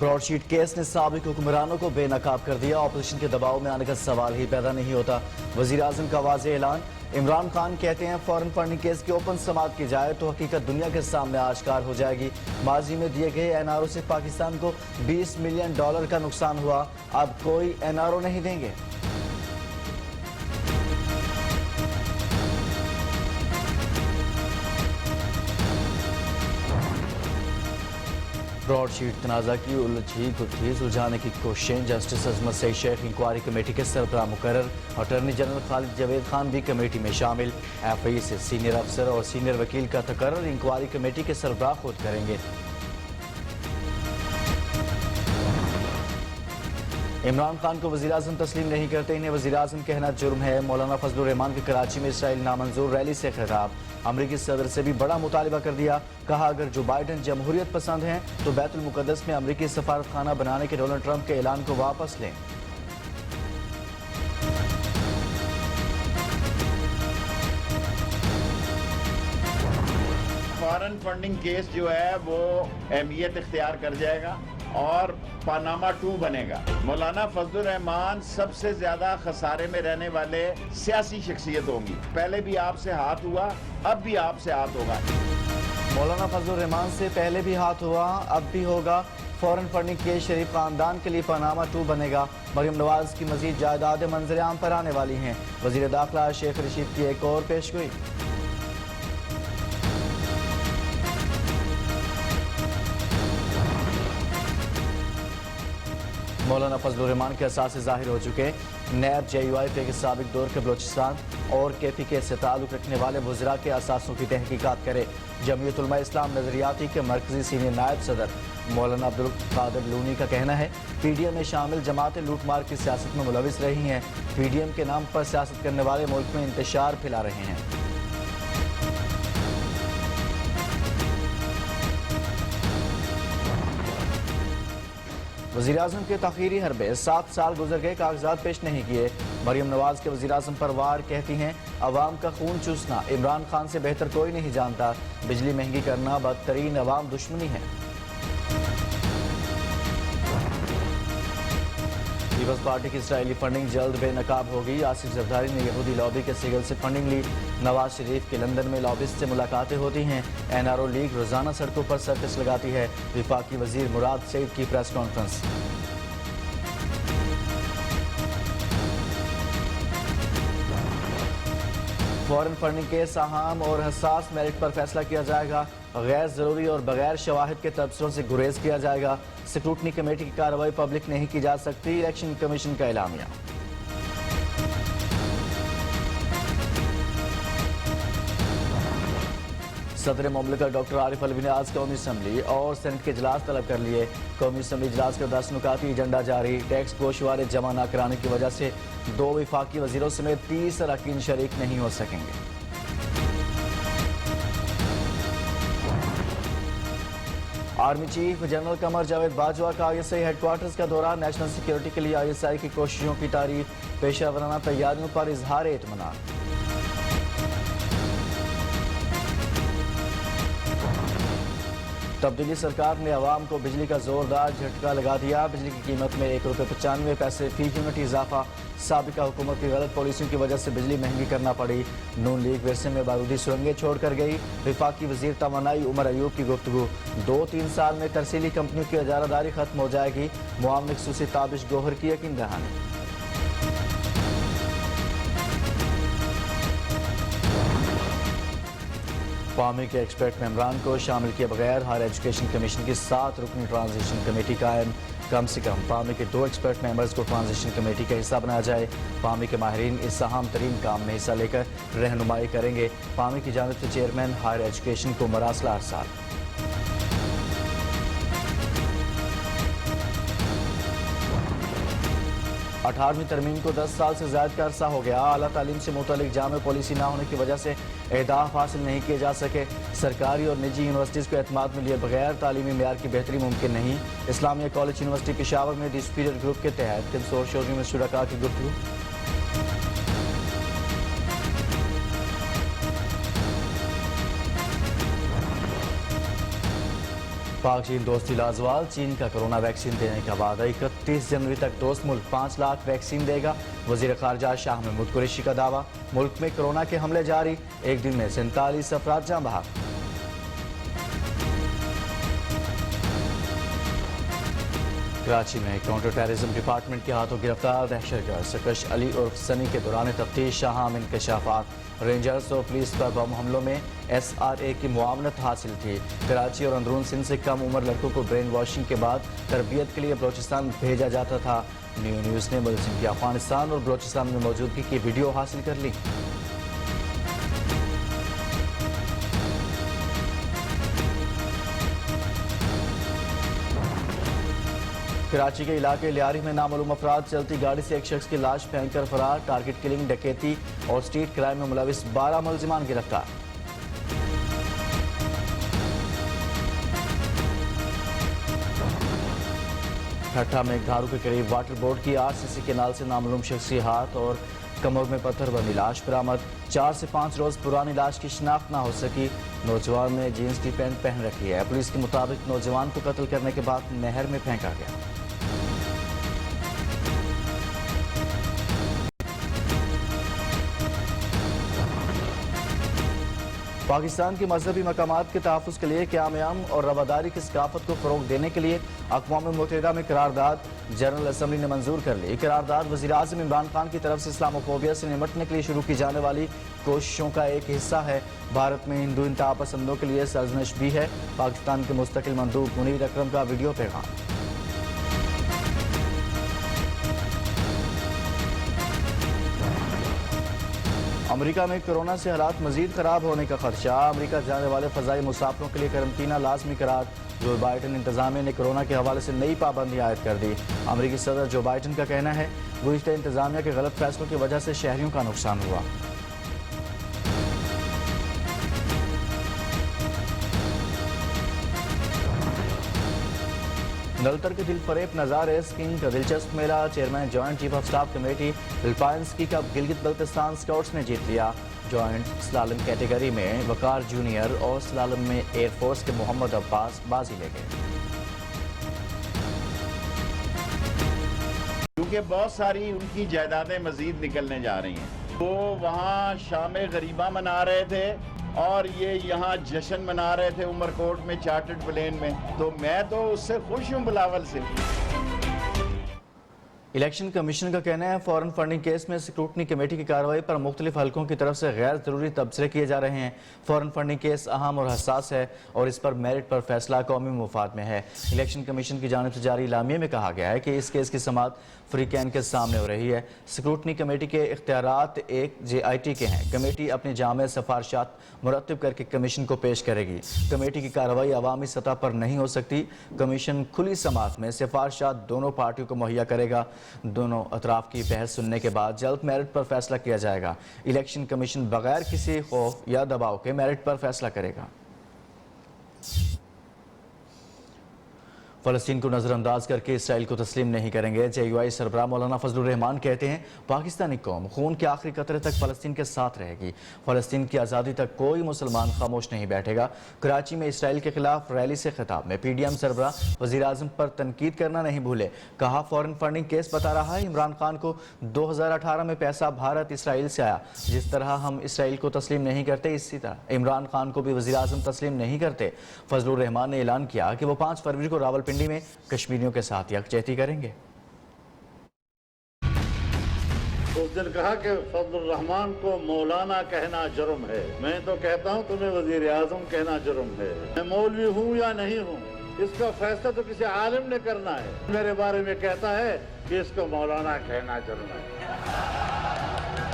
Broad sheet case نے سابق حکمرانوں کو بے نقاب کر دیا. اپوزیشن کے دباؤ میں آنے کا سوال ہی پیدا نہیں ہوتا. وزیراعظم کا واضح اعلان. عمران خان کہتے ہیں فورن فنڈنگ کیس کی اوپن سماعت کی جائے تو حقیقت دنیا کے سامنے آشکار ہو جائے گی. ماضی میں دیے گئے این آر او سے پاکستان کو $20 ملین کا نقصان ہوا. اب کوئی این آر او نہیں دیں گے. براڈ شیٹ تنازع کی الجھی گتھی سلجھانے کی کوششیں. جسٹس عظمت سعید شیخ انکوائری کمیٹی کے سربراہ مقرر. اٹارنی جنرل خالد جاوید خان بھی کمیٹی میں شامل. ایف آئی سے سینئر افسر اور سینئر وکیل کا تقرر انکوائری کمیٹی کے سربراہ خود کریں گے. عمران خان کو وزیراعظم تسلیم نہیں کرتے, انہیں وزیراعظم کہنا جرم ہے. مولانا فضل الرحمان کے کراچی میں اسرائیل نامنظور ریلی سے خطاب. امریکی صدر سے بھی بڑا مطالبہ کر دیا. کہا اگر جو بائیڈن جمہوریت پسند ہیں تو بیت المقدس میں امریکی سفارت خانہ بنانے کے ڈونلڈ ٹرمپ کے اعلان کو واپس لیں. فارن فنڈنگ کیس جو ہے وہ اہمیت اختیار کر جائے گا اور پاناما 2 بنے گا. مولانا فضل الرحمان سب سے زیادہ خسارے میں رہنے والے سیاسی شخصیت ہوں گی. پہلے بھی آپ سے ہاتھ ہوا, اب بھی آپ سے ہاتھ ہوگا. مولانا فضل الرحمان سے پہلے بھی ہاتھ ہوا, اب بھی ہوگا. فورن فنڈنگ کیس شریف خاندان کے لیے پاناما 2 بنے گا. مریم نواز کی مزید جائیدادیں منظر عام پر آنے والی ہیں. وزیر داخلہ شیخ رشید کی ایک اور پیشگوئی. مولانا فضل الرحمان کے اثاثے ظاہر ہو چکے. نیب جے یو آئی پی کے سابق دور کے بلوچستان اور کے پی کے سے تعلق رکھنے والے وزراء کے اثاثوں کی تحقیقات کرے. جمعیت علماء اسلام نظریاتی کے مرکزی سینئر نائب صدر مولانا عبدالقادر لونی کا کہنا ہے پی ڈی ایم میں شامل جماعتیں لوٹ مار کی سیاست میں ملوث رہی ہیں. پی ڈی ایم کے نام پر سیاست کرنے والے ملک میں انتشار پھیلا رہے ہیں. وزیراعظم کے تاخیری حربے. 7 سال گزر گئے, کاغذات پیش نہیں کیے. مریم نواز کے وزیراعظم پر وار. کہتی ہیں عوام کا خون چوسنا عمران خان سے بہتر کوئی نہیں جانتا. بجلی مہنگی کرنا بدترین عوام دشمنی ہے. پیپلز پارٹی کی اسرائیلی فنڈنگ جلد بے نقاب ہوگی. آصف زرداری نے یہودی لابی کے سگل سے فنڈنگ لی. نواز شریف کے لندن میں لابسٹ سے ملاقاتیں ہوتی ہیں. این آر او لیگ روزانہ سڑکوں پر سرکس لگاتی ہے. وفاقی وزیر مراد سعید کی پریس کانفرنس. فورن فنڈنگ کیس اہم اور حساس میرٹ پر فیصلہ کیا جائے گا. غیر ضروری اور بغیر شواہد کے تبصروں سے گریز کیا جائے گا. سکروٹنی کمیٹی کی کارروائی پبلک نہیں کی جا سکتی. الیکشن کمیشن کا اعلامیہ. صدر مملکت ڈاکٹر عارف علوی نے آج قومی اسمبلی اور سینٹ کے اجلاس طلب کر لیے. قومی اسمبلی اجلاس کا 10 نکاتی ایجنڈا جاری. ٹیکس گوشوارے جمع نہ کرانے کی وجہ سے 2 وفاقی وزیروں سمیت 30 اراکین شریک نہیں ہو سکیں گے. Army chief general Qamar Javed Bajwa کا I S I headquarters کا دورہ. نیشنل سیکیورٹی کے لیے آئی ایس آئی کی کوششوں کی تعریف. پیشہ ورانہ تیاریوں پر اظہار اطمینان. تبدیلی سرکار نے عوام کو بجلی کا زوردار جھٹکا لگا دیا. بجلی کی قیمت میں ₹1.95 فی یونٹ اضافہ. سابقہ حکومت کی غلط پالیسیوں کی وجہ سے بجلی مہنگی کرنا پڑی. نون لیگ ورثے میں بارودی سرنگیں چھوڑ کر گئی. وفاقی وزیر توانائی عمر ایوب کی گفتگو. 2-3 سال میں ترسیلی کمپنیوں کی اجارہ داری ختم ہو جائے گی. معاون خصوصی تابش گوہر کی یقین دہانی. قومی کے ایکسپرٹ ممبران کو شامل کیے بغیر ہائر ایجوکیشن کمیشن کی 7 رکنی ٹرانزیشن کمیٹی قائم. کم سے کم قومی کے 2 ایکسپرٹ ممبرز کو ٹرانزیشن کمیٹی کا حصہ بنایا جائے. قومی کے ماہرین اس اہم ترین کام میں حصہ لے کر رہنمائی کریں گے. قومی کی جانب سے چیئرمین ہائر ایجوکیشن کو مراسلہ ارسال. 18ویں ترمیم کو 10 سال سے زائد کا عرصہ ہو گیا. اعلیٰ تعلیم سے متعلق جامع پالیسی نہ ہونے کی وجہ سے اہداف حاصل نہیں کیے جا سکے. سرکاری اور نجی یونیورسٹیز کو اعتماد میں لیے بغیر تعلیمی معیار کی بہتری ممکن نہیں. اسلامیہ کالج یونیورسٹی پشاور میں دی سپیریئر گروپ کے تحت کنسورشیوم میں شرکاء کی گفتگو. पाक चीन दोस्ती लाजवाल, चीन का कोरोना वैक्सीन देने का वादा। 31 जनवरी तक दोस्त मुल्क 5 लाख वैक्सीन देगा। वजीर खारजा शाह महमूद कुरैशी का दावा। मुल्क में कोरोना के हमले जारी, एक दिन में 47 अफराद जान बहक। कराची में काउंटर टेररिज्म डिपार्टमेंट के हाथों गिरफ्तार दहशतगर्द सरकश अली उर्फ सनी के दौरान तफ्तीश अहम इंकशाफात। रेंजर्स और पुलिस पर बम हमलों में SRA की मुआवनत हासिल थी। कराची और अंदरून सिंध से कम उम्र लड़कों को ब्रेन वॉशिंग के बाद तरबियत के लिए बलोचिस्तान भेजा जाता था। न्यूज़ ने मुल्जिम की अफगानिस्तान और बलोचिस्तान में मौजूदगी की वीडियो हासिल कर ली। कराची के इलाके लियारी में नामालूम अफराद चलती गाड़ी से एक शख्स की लाश फेंककर फरार। टारगेट किलिंग, डकैती और स्ट्रीट क्राइम में मुलविस 12 मुलजिमान गिरफ्तार। ठट्ठा में घारू के करीब वाटर बोर्ड की RCC केनाल से नामालूम शख्स की हाथ और कमर में पत्थर बंदी लाश बरामद। 4 से 5 रोज पुरानी लाश की शिनाख्त ना हो सकी। नौजवान ने जीन्स की पैंट पहन रखी है। पुलिस के मुताबिक नौजवान को कत्ल करने के बाद नहर में फेंका गया। पाकिस्तान के मजहबी मकामात के तहफ़्फ़ुज़ के लिए क़याम और रवादारी की सकाफत को फ़रोग़ देने के लिए अक़वाम मुत्तहिदा में करारदाद जनरल असम्बली ने मंजूर कर ली। करारदाद वज़ीर आज़म इमरान खान की तरफ से इस्लामोफोबिया से निमटने के लिए शुरू की जाने वाली कोशिशों का एक हिस्सा है। भारत में हिंदू इंतहा पसंदों के लिए सरजनश भी है। पाकिस्तान के मुस्तकिल मंदूब मुनीर अकरम का वीडियो पैगाम। अमेरिका में कोरोना से हालात मजीद खराब होने का खदशा। अमेरिका जाने वाले फ़ज़ाई मुसाफिरों के लिए करंतना लाजमी करार। जो बाइडन इंतजामिया ने कोरोना के हवाले से नई पाबंदी आयद कर दी। अमेरिकी सदर जो बाइडन का कहना है गुज़िश्ता इंतजामिया के गलत फैसलों की वजह से शहरियों का नुकसान हुआ। नलतर के दिल फरेब नज़ारे स्कीइंग का दिलचस्प मेला। Chairman joint chief of staff committee Philippine ski cup Gilgit Baltistan scouts ने जीत लिया। जॉइंट स्लालम कैटेगरी में वकार जूनियर और स्लालम में एयरफोर्स के मोहम्मद अब्बास बाजी ले गए। क्योंकि बहुत सारी उनकी जायदादें मजीद निकलने जा रही हैं। वो वहाँ शाम गरीबा मना रहे थे और ये यहाँ जश्न मना रहे थे उमरकोट में चार्टर्ड प्लेन में। तो मैं तो उससे खुश हूँ बिलावल से। इलेक्शन कमीशन का कहना है फॉरेन फंडिंग केस में स्क्रूटनी कमेटी की कार्रवाई पर मुख्तलिफ हलकों की तरफ से गैर जरूरी तबसरे किए जा रहे हैं। फॉरेन फंडिंग केस अहम और हसास है और इस पर मेरिट पर फैसला कौमी मुफाद में है। इलेक्शन कमीशन की जानिब से जारी इलामिये में कहा गया है कि इस केस की समाअत फ्रीकैन के सामने हो रही है। स्क्रूटनी कमेटी के इख्तियारात एक JIT के हैं। कमेटी अपनी जामे सिफारिशात मुरतब करके कमीशन को पेश करेगी। कमेटी की कार्रवाई अवामी सतह पर नहीं हो सकती। कमीशन खुली समाअत में सिफारिशात दोनों पार्टियों को मुहैया करेगा। दोनों अतराफ की बहस सुनने के बाद जल्द मेरिट पर फैसला किया जाएगा। इलेक्शन कमीशन बगैर किसी खौफ या दबाव के मेरिट पर फैसला करेगा। फ़लस्तीन को नज़रअंदाज करके इसराइल को तस्लीम नहीं करेंगे। JUI सरबराह मौलाना फजलुर रहमान कहते हैं पाकिस्तानी कौम खून के आखिरी कतरे तक फ़लस्तीन के साथ रहेगी। फ़लस्तीन की आज़ादी तक कोई मुसलमान खामोश नहीं बैठेगा। कराची में इसराइल के खिलाफ रैली से खिताब में PDM सरबराह वज़ीर आज़म पर तनकीद करना नहीं भूले। कहा फॉरेन फंडिंग केस बता रहा है इमरान खान को 2018 में पैसा भारत इसराइल से आया। जिस तरह हम इसराइल को तस्लीम नहीं करते इसी तरह इमरान खान को भी वज़ीर आज़म तस्लीम नहीं करते। फजलुर रहमान ने ऐलान किया कि वो 5 फरवरी को रावलपिंडी में कश्मीरियों के साथ यकजहती करेंगे। उस दिन कहा कि फजलुर रहमान को मौलाना कहना जुर्म है। मैं तो कहता हूँ तुम्हें वजीर आजम कहना जुर्म है। मैं मौलवी हूँ या नहीं हूँ इसका फैसला तो किसी आलिम ने करना है। मेरे बारे में कहता है कि इसको मौलाना कहना जुर्म है।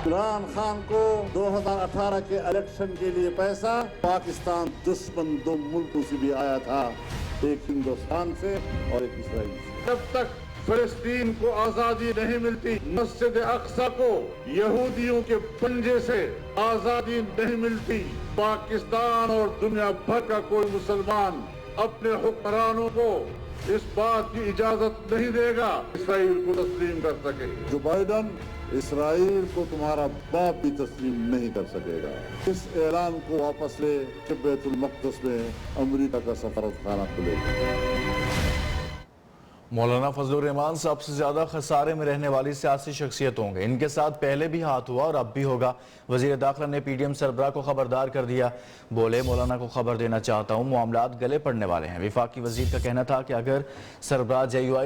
इमरान खान को 2018 के इलेक्शन के लिए पैसा पाकिस्तान दुश्मन 2 मुल्कों से भी आया था, एक हिंदुस्तान से और एक इसराइल से। जब तक फिलिस्तीन को आजादी नहीं मिलती, मस्जिद अक्सा को यहूदियों के पंजे से आजादी नहीं मिलती, पाकिस्तान और दुनिया भर का कोई मुसलमान अपने हुक्मरानों को इस बात की इजाजत नहीं देगा इसराइल को तस्लीम कर सके। जो बाइडन इसराइल को तुम्हारा बाप भी तस्लीम नहीं कर सकेगा। इस ऐलान को वापस ले कि बैतुल मक़दस में अमेरिका का सफारतखाना खुलेगा। मौलाना फजलुर रहमान सबसे ज्यादा खसारे में रहने वाली सियासी शख्सियत होंगे। इनके साथ पहले भी हाथ हुआ और अब भी होगा। वजीर दाखिला ने पीडीएम सरबराह को खबरदार कर दिया। बोले, मौलाना को खबर देना चाहता हूँ, मामलात गले पड़ने वाले हैं। वफाकी वजीर का कहना था कि अगर सरबराह JUI